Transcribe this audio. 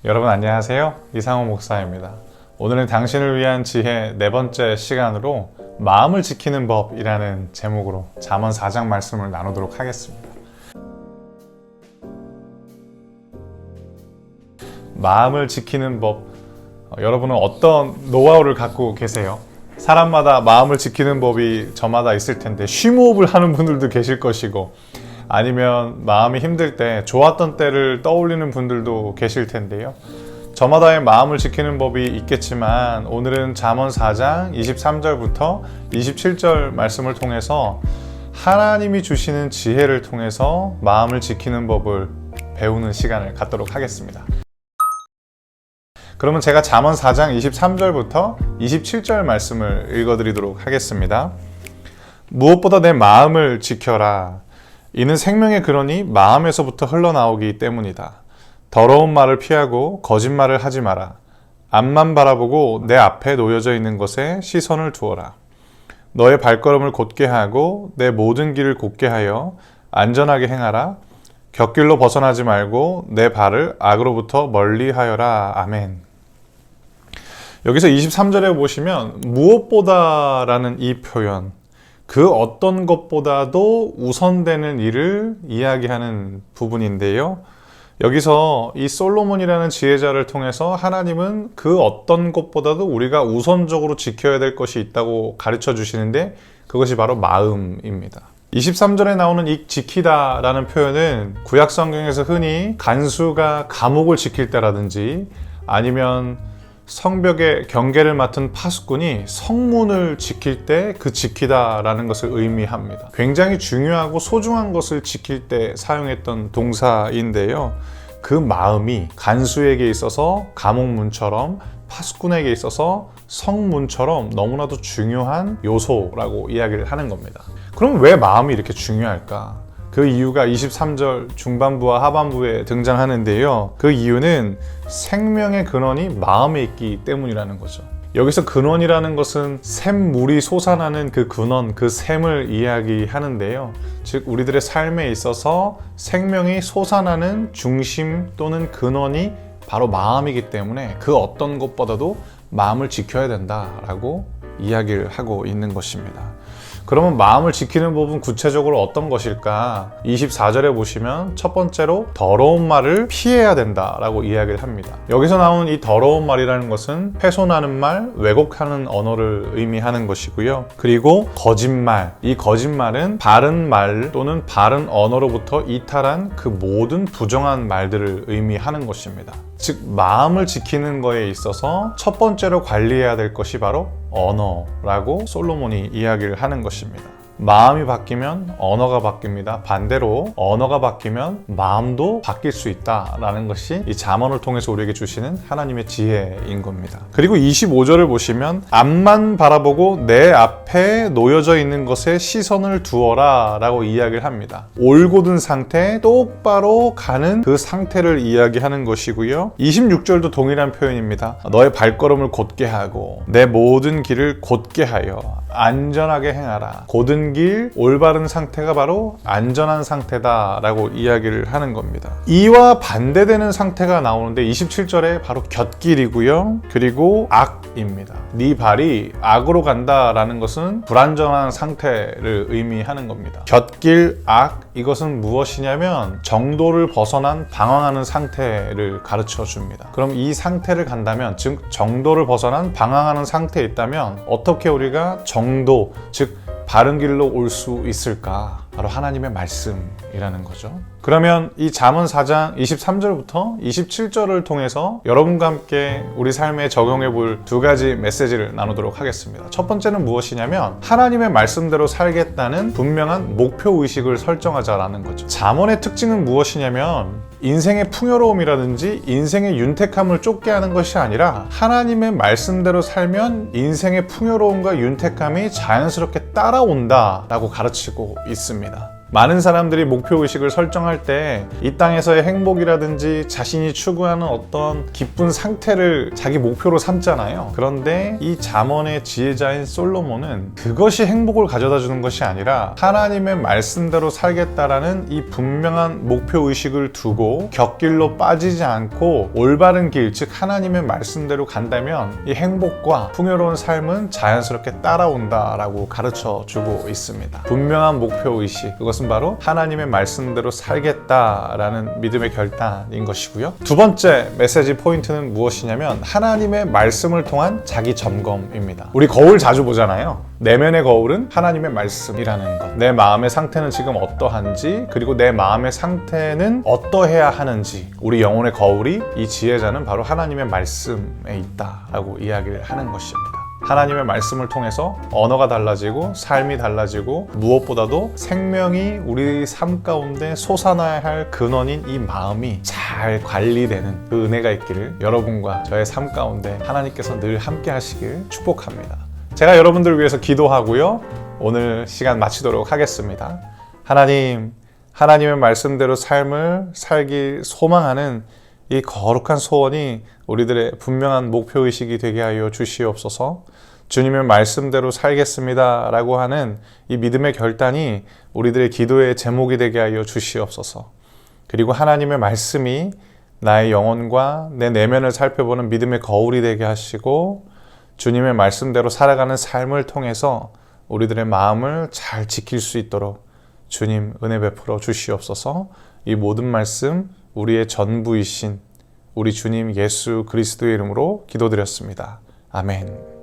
여러분 안녕하세요. 이상호 목사입니다. 오늘은 당신을 위한 지혜 네 번째 시간으로 마음을 지키는 법이라는 제목으로 잠언 4장 말씀을 나누도록 하겠습니다. 마음을 지키는 법, 여러분은 어떤 노하우를 갖고 계세요? 사람마다 마음을 지키는 법이 저마다 있을 텐데 쉼호흡을 하는 분들도 계실 것이고, 아니면 마음이 힘들 때 좋았던 때를 떠올리는 분들도 계실 텐데요. 저마다의 마음을 지키는 법이 있겠지만 오늘은 잠언 4장 23절부터 27절 말씀을 통해서 하나님이 주시는 지혜를 통해서 마음을 지키는 법을 배우는 시간을 갖도록 하겠습니다. 그러면 제가 잠언 4장 23절부터 27절 말씀을 읽어드리도록 하겠습니다. 무엇보다 내 마음을 지켜라. 이는 생명의 근원이 마음에서부터 흘러나오기 때문이다. 더러운 말을 피하고 거짓말을 하지 마라. 앞만 바라보고 내 앞에 놓여져 있는 것에 시선을 두어라. 너의 발걸음을 곧게 하고 내 모든 길을 곧게 하여 안전하게 행하라. 곁길로 벗어나지 말고 내 발을 악으로부터 멀리 하여라. 아멘. 여기서 23절에 보시면 무엇보다라는 이 표현, 그 어떤 것보다도 우선되는 일을 이야기하는 부분인데요. 여기서 이 솔로몬이라는 지혜자를 통해서 하나님은 그 어떤 것보다도 우리가 우선적으로 지켜야 될 것이 있다고 가르쳐 주시는데 그것이 바로 마음입니다. 23절에 나오는 이 지키다라는 표현은 구약 성경에서 흔히 간수가 감옥을 지킬 때라든지 아니면 성벽의 경계를 맡은 파수꾼이 성문을 지킬 때 그 지키다라는 것을 의미합니다. 굉장히 중요하고 소중한 것을 지킬 때 사용했던 동사인데요. 그 마음이 간수에게 있어서 감옥문처럼, 파수꾼에게 있어서 성문처럼 너무나도 중요한 요소라고 이야기를 하는 겁니다. 그럼 왜 마음이 이렇게 중요할까? 그 이유가 23절 중반부와 하반부에 등장하는데요. 그 이유는 생명의 근원이 마음에 있기 때문이라는 거죠. 여기서 근원이라는 것은 샘물이 솟아나는 그 근원, 그 샘을 이야기하는데요. 즉 우리들의 삶에 있어서 생명이 솟아나는 중심 또는 근원이 바로 마음이기 때문에 그 어떤 것보다도 마음을 지켜야 된다라고 이야기를 하고 있는 것입니다. 그러면 마음을 지키는 법은 구체적으로 어떤 것일까? 24절에 보시면 첫 번째로 더러운 말을 피해야 된다라고 이야기를 합니다. 여기서 나온 이 더러운 말이라는 것은 훼손하는 말, 왜곡하는 언어를 의미하는 것이고요. 그리고 거짓말, 이 거짓말은 바른 말 또는 바른 언어로부터 이탈한 그 모든 부정한 말들을 의미하는 것입니다. 즉 마음을 지키는 거에 있어서 첫 번째로 관리해야 될 것이 바로 언어라고 솔로몬이 이야기를 하는 것입니다. 마음이 바뀌면 언어가 바뀝니다. 반대로 언어가 바뀌면 마음도 바뀔 수 있다라는 것이 이 잠언을 통해서 우리에게 주시는 하나님의 지혜인 겁니다. 그리고 25절을 보시면 앞만 바라보고 내 앞에 놓여져 있는 것에 시선을 두어라 라고 이야기를 합니다. 올곧은 상태, 똑바로 가는 그 상태를 이야기하는 것이고요. 26절도 동일한 표현입니다. 너의 발걸음을 곧게 하고 내 모든 길을 곧게 하여 안전하게 행하라. 곧은 길, 올바른 상태가 바로 안전한 상태다라고 이야기를 하는 겁니다. 이와 반대되는 상태가 나오는데 27절에 바로 곁길이고요. 그리고 악입니다. 네 발이 악으로 간다라는 것은 불안전한 상태를 의미하는 겁니다. 곁길, 악, 이것은 무엇이냐면 정도를 벗어난 방황하는 상태를 가르쳐 줍니다. 그럼 이 상태를 간다면, 즉 정도를 벗어난 방황하는 상태에 있다면 어떻게 우리가 정도, 즉 바른 길로 올 수 있을까? 바로 하나님의 말씀이라는 거죠. 그러면 이 잠언 4장 23절부터 27절을 통해서 여러분과 함께 우리 삶에 적용해 볼 두 가지 메시지를 나누도록 하겠습니다. 첫 번째는 무엇이냐면 하나님의 말씀대로 살겠다는 분명한 목표의식을 설정하자라는 거죠. 잠언의 특징은 무엇이냐면 인생의 풍요로움이라든지 인생의 윤택함을 쫓게 하는 것이 아니라 하나님의 말씀대로 살면 인생의 풍요로움과 윤택함이 자연스럽게 따라온다라고 가르치고 있습니다. 많은 사람들이 목표의식을 설정할 때 이 땅에서의 행복이라든지 자신이 추구하는 어떤 기쁜 상태를 자기 목표로 삼잖아요. 그런데 이 잠언의 지혜자인 솔로몬은 그것이 행복을 가져다 주는 것이 아니라 하나님의 말씀대로 살겠다라는 이 분명한 목표의식을 두고 곁길로 빠지지 않고 올바른 길, 즉 하나님의 말씀대로 간다면 이 행복과 풍요로운 삶은 자연스럽게 따라온다라고 가르쳐 주고 있습니다. 분명한 목표의식, 그것은 바로 하나님의 말씀대로 살겠다라는 믿음의 결단인 것이고요. 두 번째 메시지 포인트는 무엇이냐면 하나님의 말씀을 통한 자기 점검입니다. 우리 거울 자주 보잖아요. 내면의 거울은 하나님의 말씀이라는 것. 내 마음의 상태는 지금 어떠한지, 그리고 내 마음의 상태는 어떠해야 하는지, 우리 영혼의 거울이 이 지혜자는 바로 하나님의 말씀에 있다라고 이야기를 하는 것입니다. 하나님의 말씀을 통해서 언어가 달라지고 삶이 달라지고 무엇보다도 생명이 우리 삶 가운데 솟아나야 할 근원인 이 마음이 잘 관리되는 그 은혜가 있기를 여러분과 저의 삶 가운데 하나님께서 늘 함께 하시길 축복합니다. 제가 여러분들을 위해서 기도하고요. 오늘 시간 마치도록 하겠습니다. 하나님의 말씀대로 삶을 살기 소망하는 이 거룩한 소원이 우리들의 분명한 목표의식이 되게 하여 주시옵소서. 주님의 말씀대로 살겠습니다 라고 하는 이 믿음의 결단이 우리들의 기도의 제목이 되게 하여 주시옵소서. 그리고 하나님의 말씀이 나의 영혼과 내 내면을 살펴보는 믿음의 거울이 되게 하시고 주님의 말씀대로 살아가는 삶을 통해서 우리들의 마음을 잘 지킬 수 있도록 주님 은혜 베풀어 주시옵소서. 이 모든 말씀 우리의 전부이신 우리 주님 예수 그리스도의 이름으로 기도드렸습니다. 아멘.